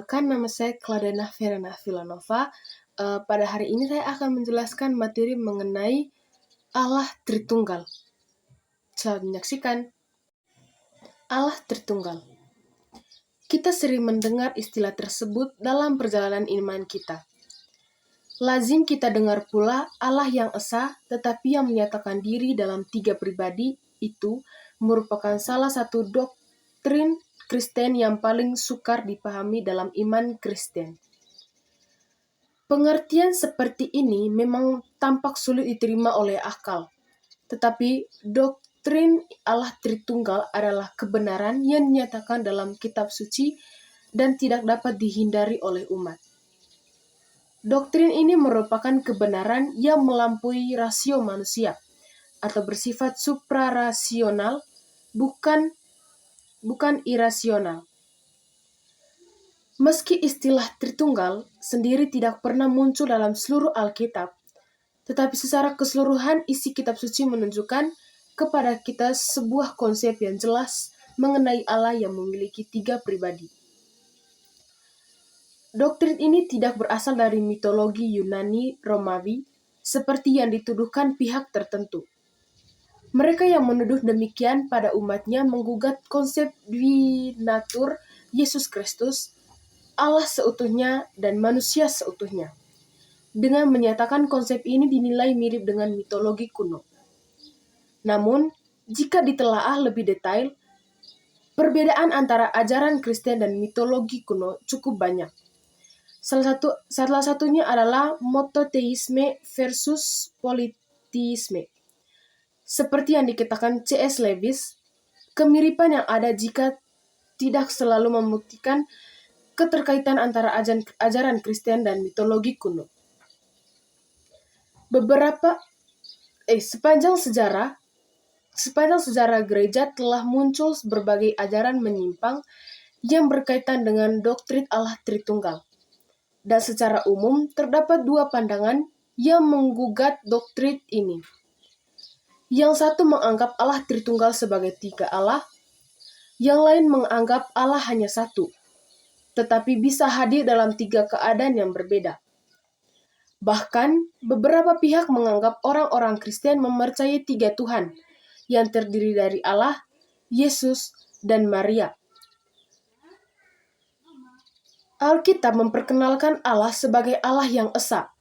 Perkenalkan, nama saya Claudena Verena Villanova. Pada hari ini saya akan menjelaskan materi mengenai Allah Tritunggal. Selamat menyaksikan. Allah Tritunggal. Kita sering mendengar istilah tersebut dalam perjalanan iman kita. Lazim kita dengar pula Allah yang esa, tetapi yang menyatakan diri dalam 3 pribadi itu merupakan salah satu doktrin Kristen yang paling sukar dipahami dalam iman Kristen. Pengertian seperti ini memang tampak sulit diterima oleh akal, tetapi doktrin Allah Tritunggal adalah kebenaran yang dinyatakan dalam kitab suci dan tidak dapat dihindari oleh umat. Doktrin ini merupakan kebenaran yang melampaui rasio manusia atau bersifat suprarasional, bukan irasional. Meski istilah Tritunggal sendiri tidak pernah muncul dalam seluruh Alkitab, tetapi secara keseluruhan isi kitab suci menunjukkan kepada kita sebuah konsep yang jelas mengenai Allah yang memiliki 3 pribadi. Doktrin ini tidak berasal dari mitologi Yunani Romawi seperti yang dituduhkan pihak tertentu. Mereka yang menuduh demikian pada umatnya menggugat konsep dwinatur Yesus Kristus, Allah seutuhnya dan manusia seutuhnya, dengan menyatakan konsep ini dinilai mirip dengan mitologi kuno. Namun, jika ditelaah lebih detail, perbedaan antara ajaran Kristen dan mitologi kuno cukup banyak. Salah satunya adalah monoteisme versus politeisme. Seperti yang dikatakan C.S. Lewis, kemiripan yang ada jika tidak selalu membuktikan keterkaitan antara ajaran Kristen dan mitologi kuno. Sepanjang sejarah gereja telah muncul berbagai ajaran menyimpang yang berkaitan dengan doktrin Allah Tritunggal. Dan secara umum terdapat 2 pandangan yang menggugat doktrin ini. Yang satu menganggap Allah Tritunggal sebagai 3 Allah, yang lain menganggap Allah hanya satu, tetapi bisa hadir dalam 3 keadaan yang berbeda. Bahkan, beberapa pihak menganggap orang-orang Kristen mempercayai 3 Tuhan, yang terdiri dari Allah, Yesus, dan Maria. Alkitab memperkenalkan Allah sebagai Allah yang esa,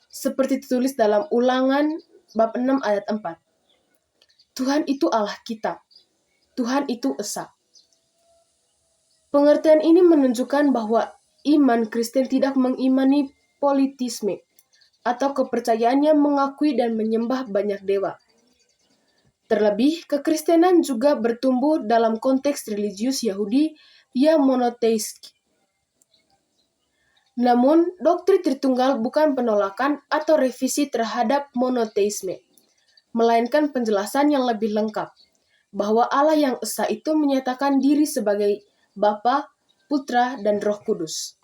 seperti ditulis dalam Ulangan bab 6 ayat 4. Tuhan itu Allah kita, Tuhan itu esa. Pengertian ini menunjukkan bahwa iman Kristen tidak mengimani politisme atau kepercayaan yang mengakui dan menyembah banyak dewa. Terlebih, kekristenan juga bertumbuh dalam konteks religius Yahudi yang monoteistik. Namun, doktrin Tritunggal bukan penolakan atau revisi terhadap monoteisme, melainkan penjelasan yang lebih lengkap, bahwa Allah yang esa itu menyatakan diri sebagai Bapa, Putra, dan Roh Kudus.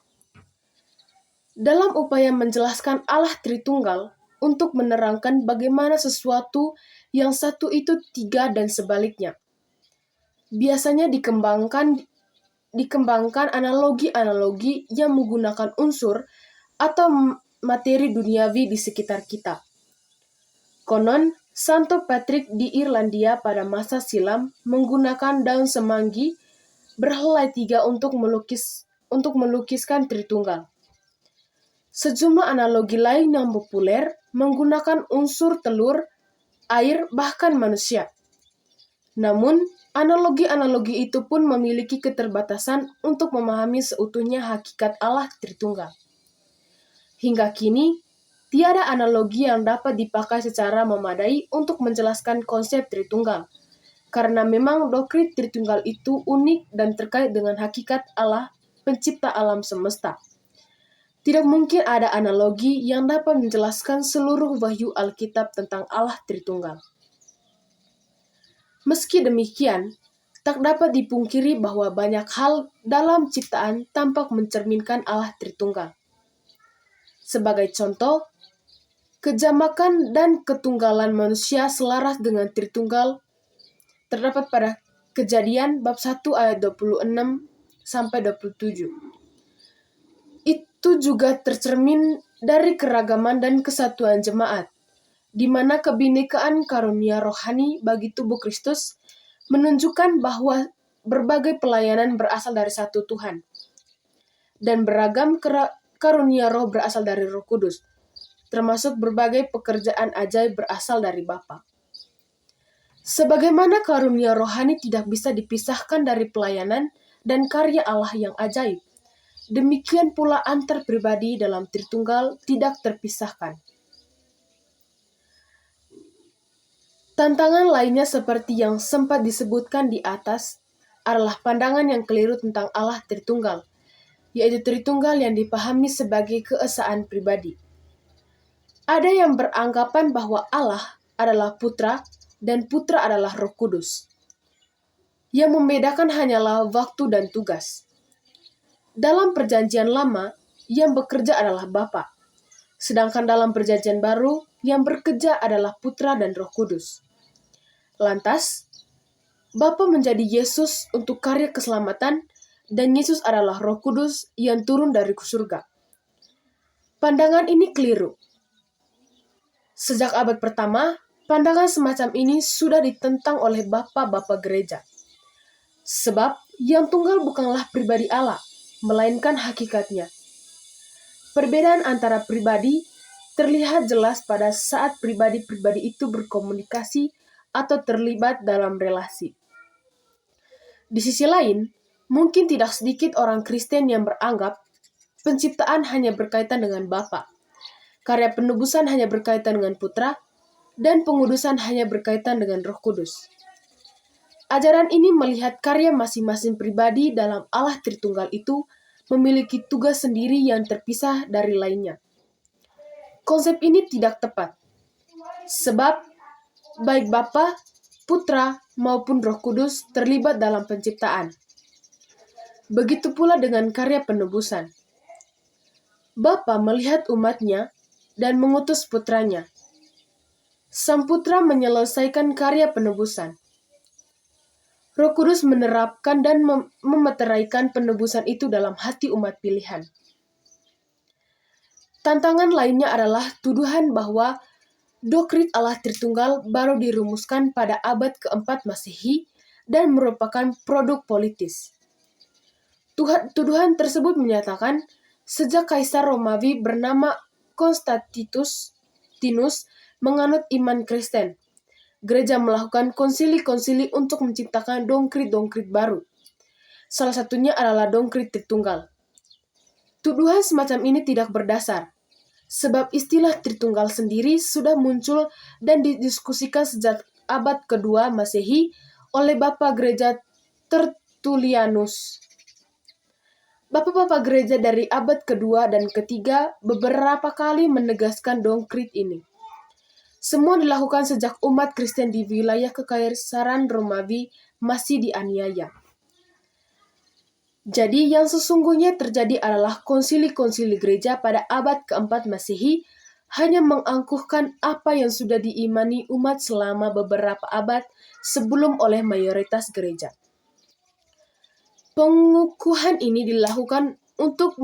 Dalam upaya menjelaskan Allah Tritunggal untuk menerangkan bagaimana sesuatu yang satu itu 3 dan sebaliknya, biasanya dikembangkan analogi-analogi yang menggunakan unsur atau materi duniawi di sekitar kita. Konon, Santo Patrick di Irlandia pada masa silam menggunakan daun semanggi berhelai 3 untuk melukiskan Tritunggal. Sejumlah analogi lain yang populer menggunakan unsur telur, air, bahkan manusia. Namun, analogi-analogi itu pun memiliki keterbatasan untuk memahami seutuhnya hakikat Allah Tritunggal. Hingga kini, tiada analogi yang dapat dipakai secara memadai untuk menjelaskan konsep Tritunggal, karena memang doktrin Tritunggal itu unik dan terkait dengan hakikat Allah, pencipta alam semesta. Tidak mungkin ada analogi yang dapat menjelaskan seluruh wahyu Alkitab tentang Allah Tritunggal. Meski demikian, tak dapat dipungkiri bahwa banyak hal dalam ciptaan tampak mencerminkan Allah Tritunggal. Sebagai contoh, kejamakan dan ketunggalan manusia selaras dengan Tritunggal terdapat pada Kejadian bab 1 ayat 26-27. itu juga tercermin dari keragaman dan kesatuan jemaat, di mana kebinekaan karunia rohani bagi tubuh Kristus menunjukkan bahwa berbagai pelayanan berasal dari satu Tuhan, dan beragam karunia roh berasal dari Roh Kudus, termasuk berbagai pekerjaan ajaib berasal dari Bapa. Sebagaimana karunia rohani tidak bisa dipisahkan dari pelayanan dan karya Allah yang ajaib, demikian pula antar pribadi dalam Tritunggal tidak terpisahkan. Tantangan lainnya seperti yang sempat disebutkan di atas adalah pandangan yang keliru tentang Allah Tritunggal, yaitu Tritunggal yang dipahami sebagai keesaan pribadi. Ada yang beranggapan bahwa Allah adalah Putra dan Putra adalah Roh Kudus. Yang membedakan hanyalah waktu dan tugas. Dalam Perjanjian Lama, yang bekerja adalah Bapa, sedangkan dalam Perjanjian Baru, yang bekerja adalah Putra dan Roh Kudus. Lantas, Bapa menjadi Yesus untuk karya keselamatan, dan Yesus adalah Roh Kudus yang turun dari surga. Pandangan ini keliru. Sejak abad pertama, pandangan semacam ini sudah ditentang oleh bapa-bapa gereja. Sebab yang tunggal bukanlah pribadi Allah, melainkan hakikatnya. Perbedaan antara pribadi terlihat jelas pada saat pribadi-pribadi itu berkomunikasi atau terlibat dalam relasi. Di sisi lain, mungkin tidak sedikit orang Kristen yang beranggap penciptaan hanya berkaitan dengan Bapa, karya penebusan hanya berkaitan dengan Putra, dan pengudusan hanya berkaitan dengan Roh Kudus. Ajaran ini melihat karya masing-masing pribadi dalam Allah Tritunggal itu memiliki tugas sendiri yang terpisah dari lainnya. Konsep ini tidak tepat, sebab baik Bapa, Putra, maupun Roh Kudus terlibat dalam penciptaan. Begitu pula dengan karya penebusan. Bapa melihat umatnya dan mengutus putranya. Sang Putra menyelesaikan karya penebusan. Roh Kudus menerapkan dan memeteraikan penebusan itu dalam hati umat pilihan. Tantangan lainnya adalah tuduhan bahwa doktrin Allah Tritunggal baru dirumuskan pada abad keempat Masehi dan merupakan produk politis. Tuduhan tersebut menyatakan sejak Kaisar Romawi bernama Konstantinus menganut iman Kristen, gereja melakukan konsili-konsili untuk menciptakan doktrin-doktrin baru. Salah satunya adalah doktrin Tritunggal. Tuduhan semacam ini tidak berdasar, sebab istilah Tritunggal sendiri sudah muncul dan didiskusikan sejak abad kedua Masehi oleh Bapak Gereja Tertullianus. Bapak-bapak gereja dari abad kedua dan ketiga beberapa kali menegaskan doktrin ini. Semua dilakukan sejak umat Kristen di wilayah Kekaisaran Romawi masih dianiaya. Jadi yang sesungguhnya terjadi adalah konsili-konsili gereja pada abad keempat Masehi hanya mengangkuhkan apa yang sudah diimani umat selama beberapa abad sebelum oleh mayoritas gereja. Pengukuhan ini dilakukan untuk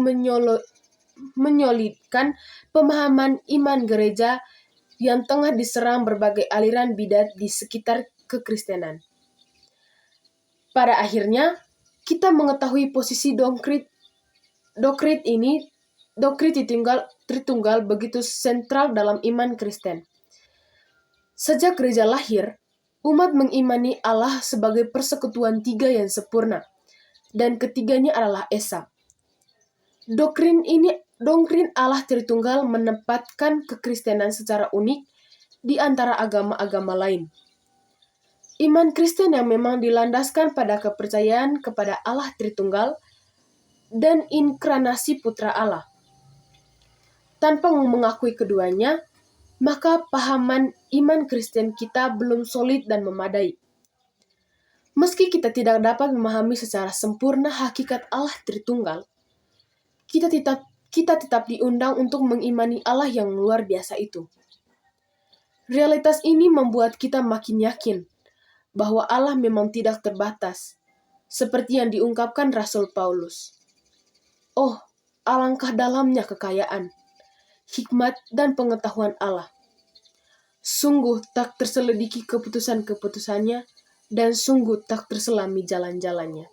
menyolidkan pemahaman iman gereja yang tengah diserang berbagai aliran bidat di sekitar kekristenan. Pada akhirnya, kita mengetahui posisi doktrin Tritunggal begitu sentral dalam iman Kristen. Sejak gereja lahir, umat mengimani Allah sebagai persekutuan tiga yang sempurna, dan ketiganya adalah Esa. Doktrin Allah Tritunggal menempatkan kekristenan secara unik di antara agama-agama lain. Iman Kristen yang memang dilandaskan pada kepercayaan kepada Allah Tritunggal dan inkarnasi Putra Allah. Tanpa mengakui keduanya, maka pahaman iman Kristen kita belum solid dan memadai. Meski kita tidak dapat memahami secara sempurna hakikat Allah Tritunggal, kita tetap diundang untuk mengimani Allah yang luar biasa itu. Realitas ini membuat kita makin yakin bahwa Allah memang tidak terbatas, seperti yang diungkapkan Rasul Paulus. Oh, alangkah dalamnya kekayaan, hikmat, dan pengetahuan Allah. Sungguh tak terselidiki keputusan-keputusannya, dan sungguh tak terselami jalan-jalannya.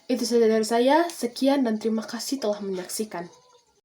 Itu saja dari saya, sekian dan terima kasih telah menyaksikan.